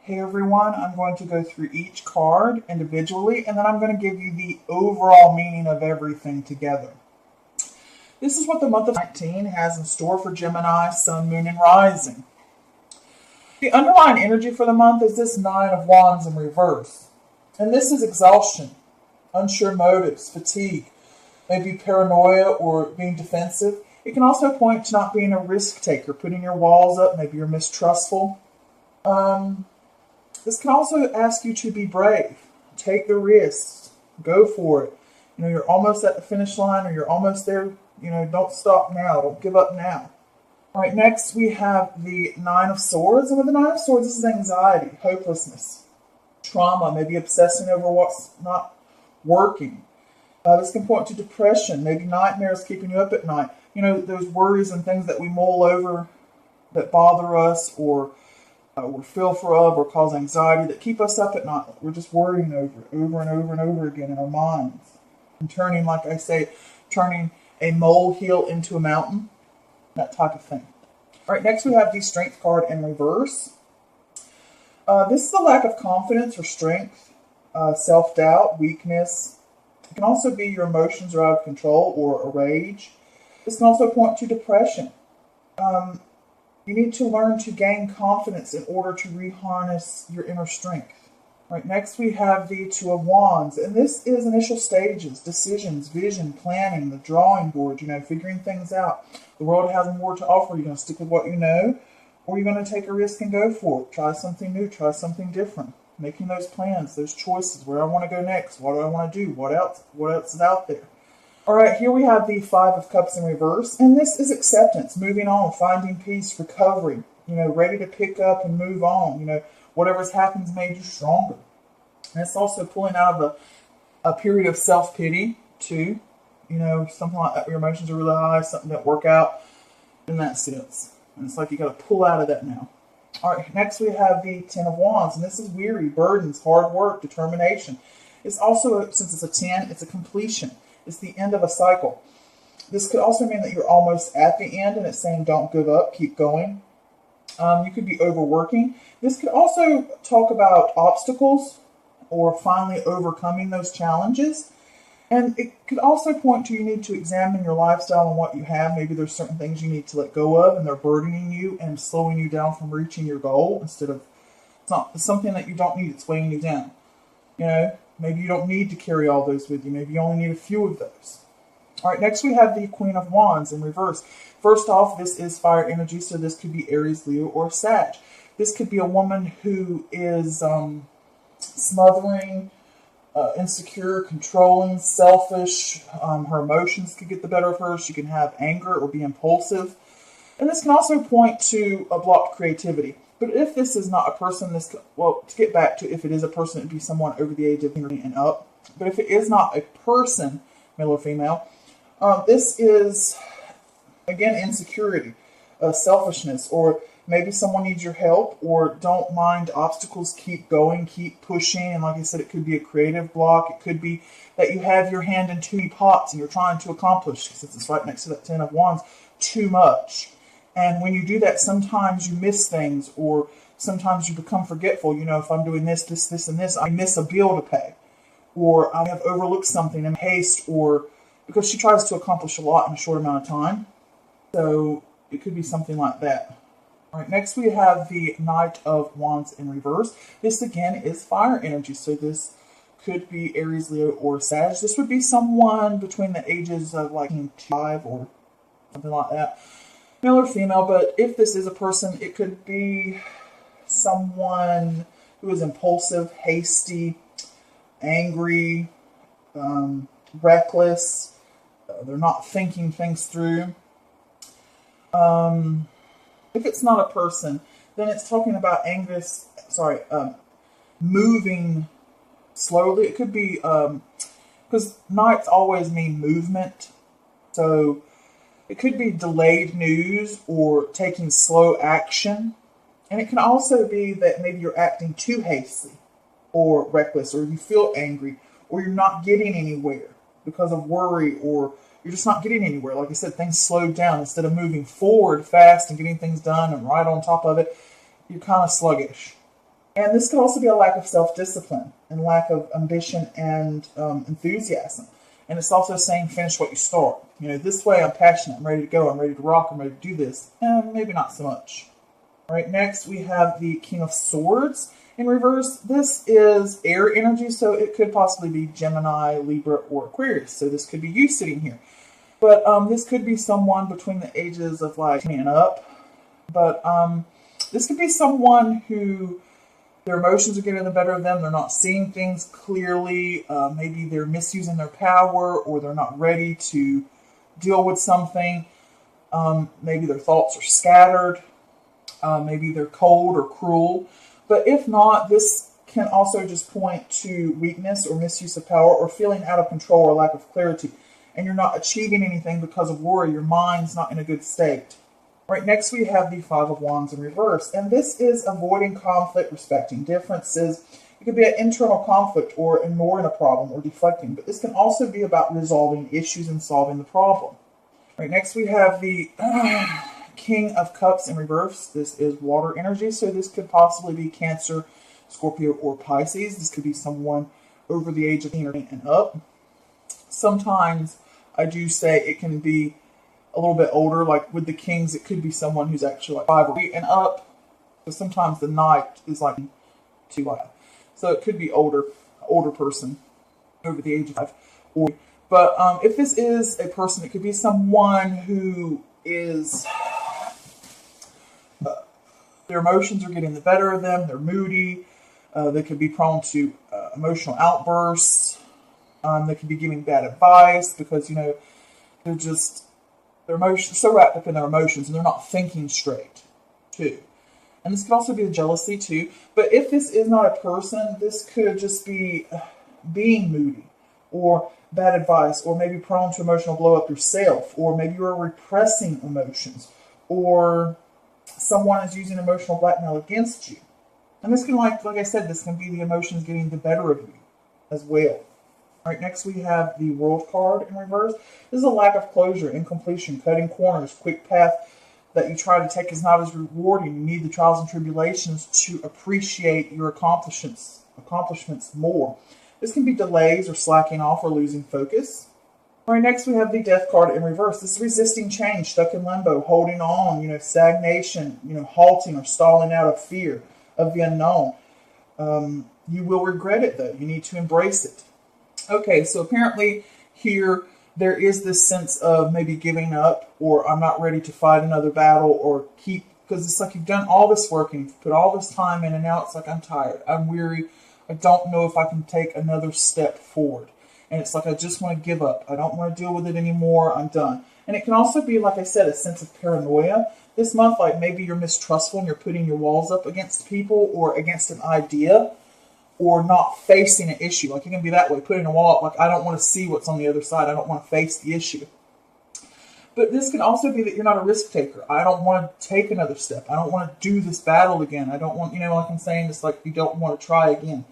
Hey everyone, I'm going to go through each card individually and then I'm going to give you the overall meaning of everything together. This is what the month of 19 has in store for Gemini, Sun, Moon, and Rising. The underlying energy for the month is this Nine of Wands in reverse. And this is exhaustion, unsure motives, fatigue, maybe paranoia or being defensive. It can also point to not being a risk taker, putting your walls up, maybe you're mistrustful. This can also ask you to be brave. Take the risks. Go for it. You're almost at the finish line or you're almost there. Don't stop now. Don't give up now. All right, next we have the Nine of Swords. And with the Nine of Swords, this is anxiety, hopelessness, trauma, maybe obsessing over what's not working. This can point to depression, maybe nightmares keeping you up at night. Those worries and things that we mull over that bother us or we're fearful of or cause anxiety that keep us up at night. We're just worrying over and over and over again in our minds. And turning, like I say, turning a molehill into a mountain, that type of thing. All right, next we have the Strength card in reverse. This is a lack of confidence or strength, self-doubt, weakness. It can also be your emotions are out of control or a rage. This can also point to depression. You need to learn to gain confidence in order to reharness your inner strength. All right, next we have the Two of Wands, and this is initial stages, decisions, vision, planning, the drawing board, figuring things out. The world has more to offer. You're going to stick with what you know, or you're going to take a risk and go for it. Try something new, try something different. Making those plans, those choices, where I want to go next, what do I want to do, what else is out there. All right, here we have the Five of Cups in reverse, and this is acceptance, moving on, finding peace, recovery, ready to pick up and move on. Whatever's happened's made you stronger. And it's also pulling out of a period of self-pity, too. Something like that, your emotions are really high, something that work out in that sense. And it's like you got to pull out of that now. All right, next we have the Ten of Wands, and this is weary, burdens, hard work, determination. It's also, since it's a 10, it's a completion. It's the end of a cycle. This could also mean that you're almost at the end and it's saying don't give up, keep going. You could be overworking. This could also talk about obstacles or finally overcoming those challenges. And it could also point to you need to examine your lifestyle and what you have. Maybe there's certain things you need to let go of and they're burdening you and slowing you down from reaching your goal instead of, it's something that you don't need, it's weighing you down. Maybe you don't need to carry all those with you. Maybe you only need a few of those. All right, next we have the Queen of Wands in reverse. First off, this is fire energy, so this could be Aries, Leo, or Sag. This could be a woman who is smothering, insecure, controlling, selfish. Her emotions could get the better of her. She can have anger or be impulsive. And this can also point to a blocked creativity. But if this is not a person, to get back to if it is a person, it would be someone over the age of 30 and up. But if it is not a person, male or female, this is, again, insecurity, selfishness, or maybe someone needs your help or don't mind obstacles, keep going, keep pushing. And like I said, it could be a creative block. It could be that you have your hand in too many pots and you're trying to accomplish, since it's right next to that Ten of Wands, too much. And when you do that, sometimes you miss things or sometimes you become forgetful. If I'm doing this, and this, I miss a bill to pay. Or I have overlooked something in haste or because she tries to accomplish a lot in a short amount of time. So it could be something like that. All right, next we have the Knight of Wands in reverse. This again is fire energy. So this could be Aries, Leo, or Sag. This would be someone between the ages of 5 or something like that. Male or female, but if this is a person, it could be someone who is impulsive, hasty, angry, reckless. They're not thinking things through. If it's not a person, then it's talking about moving slowly. It could be, because nights always mean movement. So it could be delayed news or taking slow action. And it can also be that maybe you're acting too hasty or reckless, or you feel angry, or you're not getting anywhere because of worry, or you're just not getting anywhere. Like I said, things slowed down. Instead of moving forward fast and getting things done and right on top of it, you're kind of sluggish. And this could also be a lack of self-discipline and lack of ambition and enthusiasm. And it's also saying finish what you start. You know, this way I'm passionate, I'm ready to go, I'm ready to rock, I'm ready to do this. Maybe not so much. All right, next we have the King of Swords in reverse. This is air energy, so it could possibly be Gemini, Libra, or Aquarius. So this could be you sitting here. But this could be someone between the ages of like 20 and up. But this could be someone who their emotions are getting the better of them. They're not seeing things clearly. Maybe they're misusing their power, or they're not ready to deal with something. Maybe their thoughts are scattered. Maybe they're cold or cruel. But if not, this can also just point to weakness or misuse of power or feeling out of control or lack of clarity. And you're not achieving anything because of worry. Your mind's not in a good state. Right, next we have the Five of Wands in reverse. And this is avoiding conflict, respecting differences. It could be an internal conflict or ignoring a problem or deflecting. But this can also be about resolving issues and solving the problem. Right, next we have the King of Cups in reverse. This is water energy. So this could possibly be Cancer, Scorpio, or Pisces. This could be someone over the age of 18 and up. Sometimes I do say it can be a little bit older, like with the Kings, it could be someone who's actually like 5 or 8 and up. So sometimes the Knight is like too high. So it could be older person over the age of 5 or. But if this is a person, it could be someone who is their emotions are getting the better of them. They're moody. They could be prone to emotional outbursts. They could be giving bad advice because, you know, they're just their emotions so wrapped up in their emotions and they're not thinking straight too. And this could also be jealousy too. But if this is not a person, this could just be being moody or bad advice, or maybe prone to emotional blow up yourself, or maybe you're repressing emotions, or someone is using emotional blackmail against you. And this can, like I said, this can be the emotions getting the better of you as well. All right, next we have the World card in reverse. This is a lack of closure, incompletion, cutting corners, quick path that you try to take is not as rewarding. You need the trials and tribulations to appreciate your accomplishments more. This can be delays or slacking off or losing focus. All right, next we have the Death card in reverse. This is resisting change, stuck in limbo, holding on, stagnation, halting or stalling out of fear of the unknown. You will regret it though. You need to embrace it. Okay, so apparently here there is this sense of maybe giving up, or I'm not ready to fight another battle, or because it's like you've done all this work and you've put all this time in, and now it's like I'm tired, I'm weary, I don't know if I can take another step forward. And it's like I just want to give up. I don't want to deal with it anymore. I'm done. And it can also be, like I said, a sense of paranoia. This month, like maybe you're mistrustful and you're putting your walls up against people or against an idea, or not facing an issue. Like it can be that way, putting a wall up, like I don't want to see what's on the other side. I don't want to face the issue. But this can also be that you're not a risk taker. I don't want to take another step. I don't want to do this battle again. I don't want, like I'm saying, it's like you don't want to try again.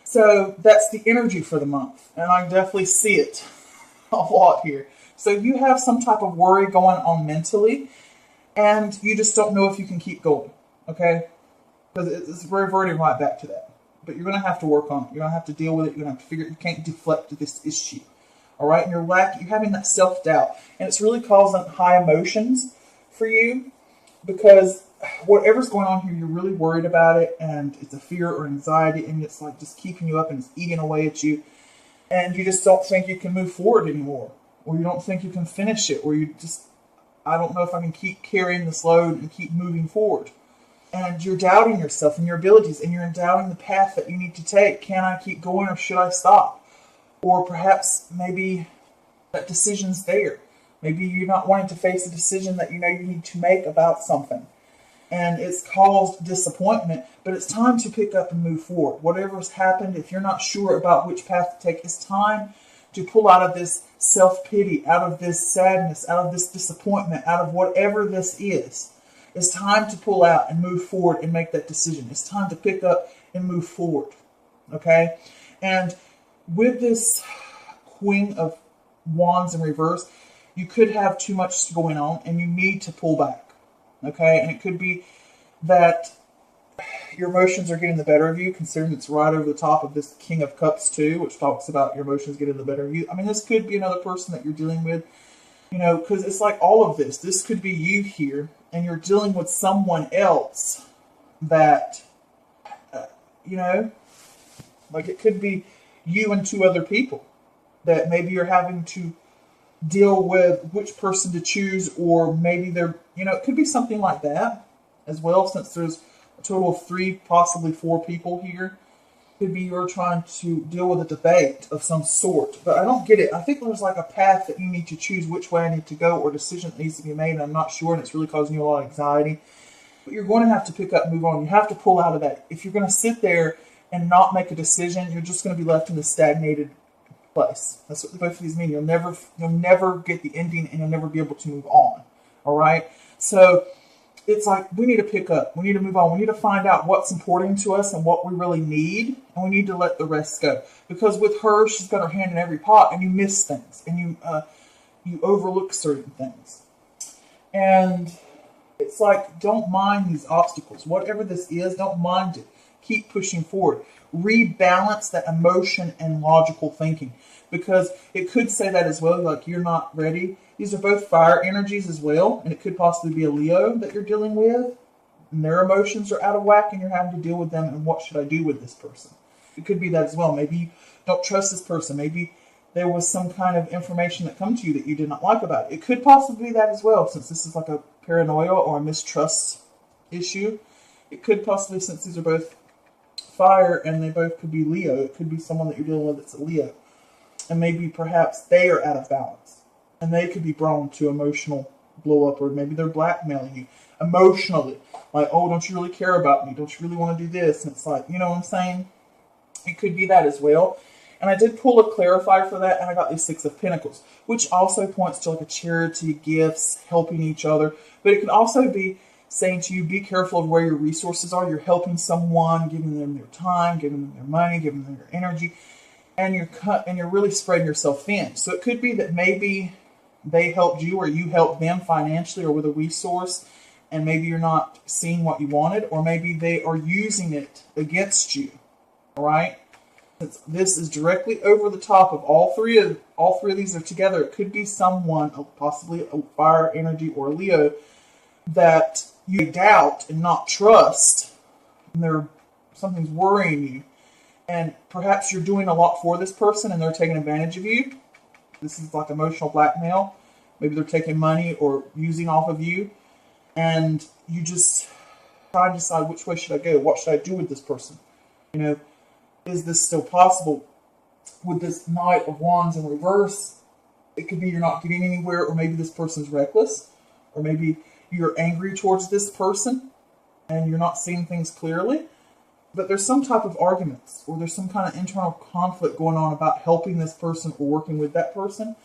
So that's the energy for the month. And I definitely see it a lot here. So you have some type of worry going on mentally, and you just don't know if you can keep going. Okay? Because it's reverting right back to that. But you're going to have to work on it. You're going to have to deal with it. You're going to have to figure it. You can't deflect this issue. All right? And you're having that self-doubt. And it's really causing high emotions for you, because whatever's going on here, you're really worried about it, and it's a fear or anxiety, and it's like just keeping you up and it's eating away at you, and you just don't think you can move forward anymore, or you don't think you can finish it, or I don't know if I can keep carrying this load and keep moving forward. And you're doubting yourself and your abilities, and you're doubting the path that you need to take. Can I keep going, or should I stop? Or perhaps maybe that decision's there. Maybe you're not wanting to face a decision that you need to make about something. And it's caused disappointment, but it's time to pick up and move forward. Whatever's happened, if you're not sure about which path to take, it's time to pull out of this self-pity, out of this sadness, out of this disappointment, out of whatever this is. It's time to pull out and move forward and make that decision. It's time to pick up and move forward. Okay? And with this Queen of Wands in reverse, you could have too much going on and you need to pull back. Okay? And it could be that your emotions are getting the better of you, considering it's right over the top of this King of Cups too, which talks about your emotions getting the better of you. I mean, this could be another person that you're dealing with, because it's like all of this. This could be you here, and you're dealing with someone else that, like it could be you and two other people that maybe you're having to deal with which person to choose, or maybe they're, it could be something like that as well, since there's a total of 3, possibly 4 people here. Could be you're trying to deal with a debate of some sort, but I don't get it. I think there's like a path that you need to choose which way I need to go, or a decision that needs to be made, and I'm not sure, and it's really causing you a lot of anxiety. But you're going to have to pick up and move on. You have to pull out of that. If you're going to sit there and not make a decision, you're just going to be left in the stagnated place. That's what both of these mean. You'll never get the ending, and you'll never be able to move on. All right? So it's like we need to pick up. We need to move on. We need to find out what's important to us and what we really need, and we need to let the rest go. Because with her, she's got her hand in every pot, and you miss things, and you overlook certain things. And it's like, don't mind these obstacles. Whatever this is, don't mind it. Keep pushing forward. Rebalance that emotion and logical thinking, because it could say that as well, like you're not ready. These are both fire energies as well, and it could possibly be a Leo that you're dealing with, and their emotions are out of whack, and you're having to deal with them, and what should I do with this person? It could be that as well. Maybe you don't trust this person. Maybe there was some kind of information that come to you that you did not like about it. It could possibly be that as well, since this is like a paranoia or a mistrust issue. It could possibly, since these are both fire and they both could be Leo, it could be someone that you're dealing with that's a Leo. And maybe perhaps they are out of balance. And they could be prone to emotional blow up, or maybe they're blackmailing you emotionally. Like, oh, don't you really care about me? Don't you really want to do this? And it's like, you know what I'm saying? It could be that as well. And I did pull a clarifier for that, and I got the 6 of Pentacles, which also points to like a charity, gifts, helping each other. But it can also be saying to you, be careful of where your resources are. You're helping someone, giving them their time, giving them their money, giving them your energy, and you're really spreading yourself thin. So it could be that maybe they helped you, or you helped them financially or with a resource, and maybe you're not seeing what you wanted, or maybe they are using it against you. All right? Since this is directly over the top of all three of these are together, it could be someone, possibly a fire energy or a Leo, that you doubt and not trust, and something's worrying you, and perhaps you're doing a lot for this person and they're taking advantage of you. This is like emotional blackmail. Maybe they're taking money or using off of you, and you just try to decide, which way should I go? What should I do with this person? Is this still possible? With this Knight of Wands in reverse, it could be you're not getting anywhere, or maybe this person's reckless, or maybe you're angry towards this person and you're not seeing things clearly. But there's some type of arguments, or there's some kind of internal conflict going on about helping this person or working with that person,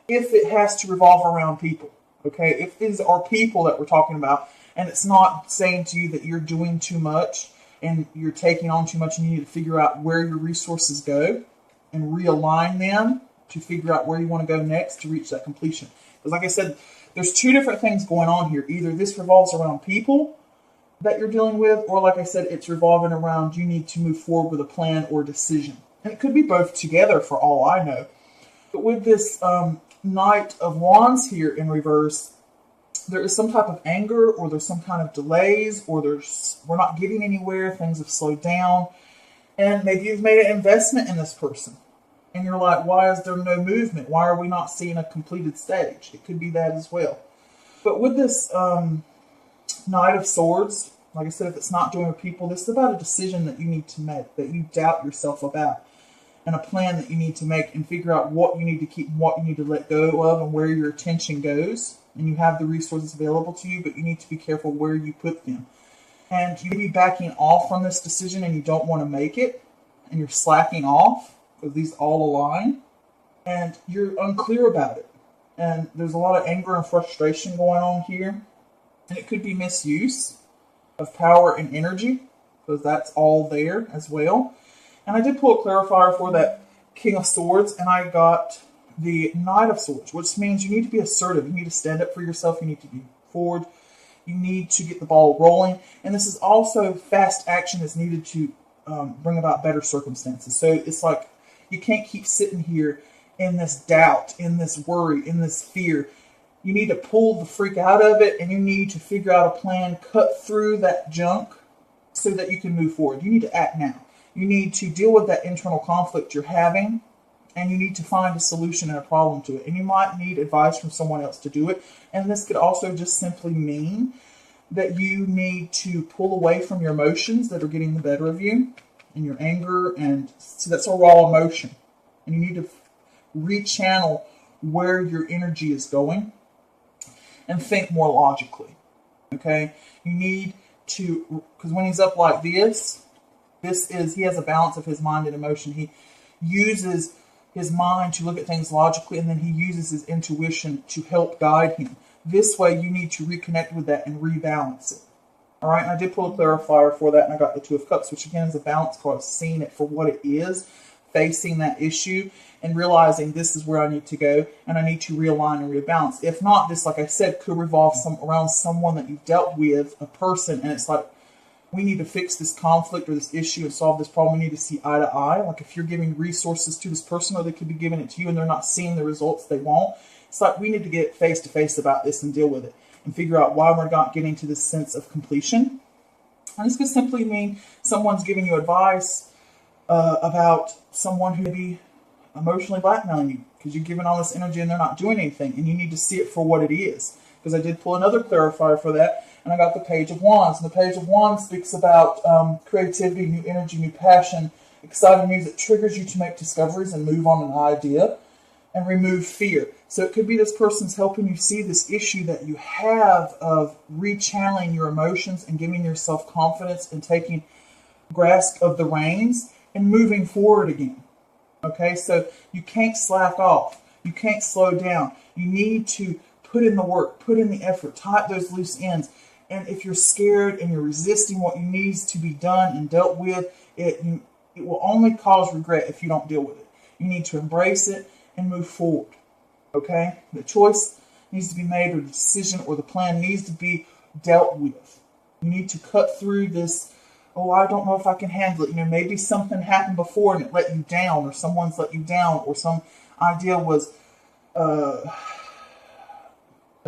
if it has to revolve around people. Okay, if these are people that we're talking about, and it's not saying to you that you're doing too much and you're taking on too much, and you need to figure out where your resources go and realign them to figure out where you want to go next to reach that completion. Because like I said, there's 2 different things going on here. Either this revolves around people that you're dealing with, or like I said, it's revolving around you need to move forward with a plan or decision. And it could be both together for all I know. But with this Knight of Wands here in reverse, there is some type of anger, or there's some kind of delays, or we're not getting anywhere, things have slowed down, and maybe you've made an investment in this person, and you're like, why is there no movement? Why are we not seeing a completed stage? It could be that as well. But with this Knight of Swords, like I said, if it's not doing with people, this is about a decision that you need to make, that you doubt yourself about, and a plan that you need to make, and figure out what you need to keep and what you need to let go of, and where your attention goes. And you have the resources available to you, but you need to be careful where you put them. And you may be backing off from this decision, and you don't want to make it, and you're slacking off, because these all align, and you're unclear about it. And there's a lot of anger and frustration going on here. And it could be misuse of power and energy, because that's all there as well. And I did pull a clarifier for that King of Swords, and I got the Knight of Swords, which means you need to be assertive. You need to stand up for yourself. You need to be forward. You need to get the ball rolling. And this is also fast action that's needed to bring about better circumstances. So it's like you can't keep sitting here in this doubt, in this worry, in this fear. You need to pull the freak out of it, and you need to figure out a plan, cut through that junk so that you can move forward. You need to act now. You need to deal with that internal conflict you're having, and you need to find a solution and a problem to it. And you might need advice from someone else to do it. And this could also just simply mean that you need to pull away from your emotions that are getting the better of you, and your anger, and so that's a raw emotion. And you need to rechannel where your energy is going and think more logically. Okay? You need to, because when he's up like this is, he has a balance of his mind and emotion. He uses his mind to look at things logically, and then he uses his intuition to help guide him. This way, you need to reconnect with that and rebalance it. All right, and I did pull a clarifier for that, and I got the Two of Cups, which again is a balance card, seeing it for what it is, facing that issue, and realizing this is where I need to go, and I need to realign and rebalance. If not, this, like I said, could revolve around someone that you've dealt with, a person, and it's like, we need to fix this conflict or this issue and solve this problem. We need to see eye to eye. Like if you're giving resources to this person, or they could be giving it to you and they're not seeing the results they want, it's like we need to get face to face about this and deal with it and figure out why we're not getting to this sense of completion. And this could simply mean someone's giving you advice about someone who may be emotionally blackmailing you because you're giving all this energy and they're not doing anything, and you need to see it for what it is. Because I did pull another clarifier for that, and I got the Page of Wands. And the Page of Wands speaks about creativity, new energy, new passion, exciting news that triggers you to make discoveries and move on an idea and remove fear. So it could be this person's helping you see this issue that you have of rechanneling your emotions and giving yourself confidence and taking grasp of the reins and moving forward again. Okay, so you can't slack off. You can't slow down. You need to put in the work, put in the effort, tie up those loose ends. And if you're scared and you're resisting what needs to be done and dealt with, it will only cause regret if you don't deal with it. You need to embrace it and move forward. Okay? The choice needs to be made, or the decision or the plan needs to be dealt with. You need to cut through this, oh, I don't know if I can handle it. Maybe something happened before and it let you down, or someone's let you down, or some idea was a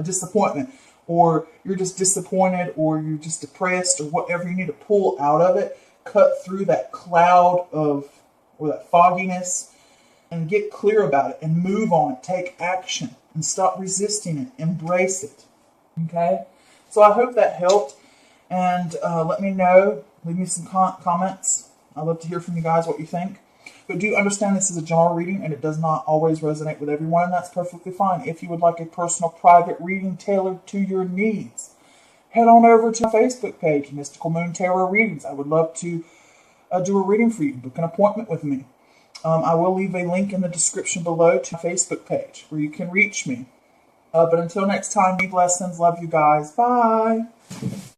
disappointment, or you're just disappointed, or you're just depressed, or whatever. You need to pull out of it, cut through that cloud of, or that fogginess, and get clear about it and move on it. Take action and stop resisting it. Embrace it. Okay? So I hope that helped, and let me know. Leave me some comments. I'd love to hear from you guys what you think. But do understand this is a general reading, and it does not always resonate with everyone, and that's perfectly fine. If you would like a personal private reading tailored to your needs, head on over to my Facebook page, Mystical Moon Tarot Readings. I would love to do a reading for you. Book an appointment with me. I will leave a link in the description below to my Facebook page where you can reach me. But until next time, be blessings. Love you guys. Bye.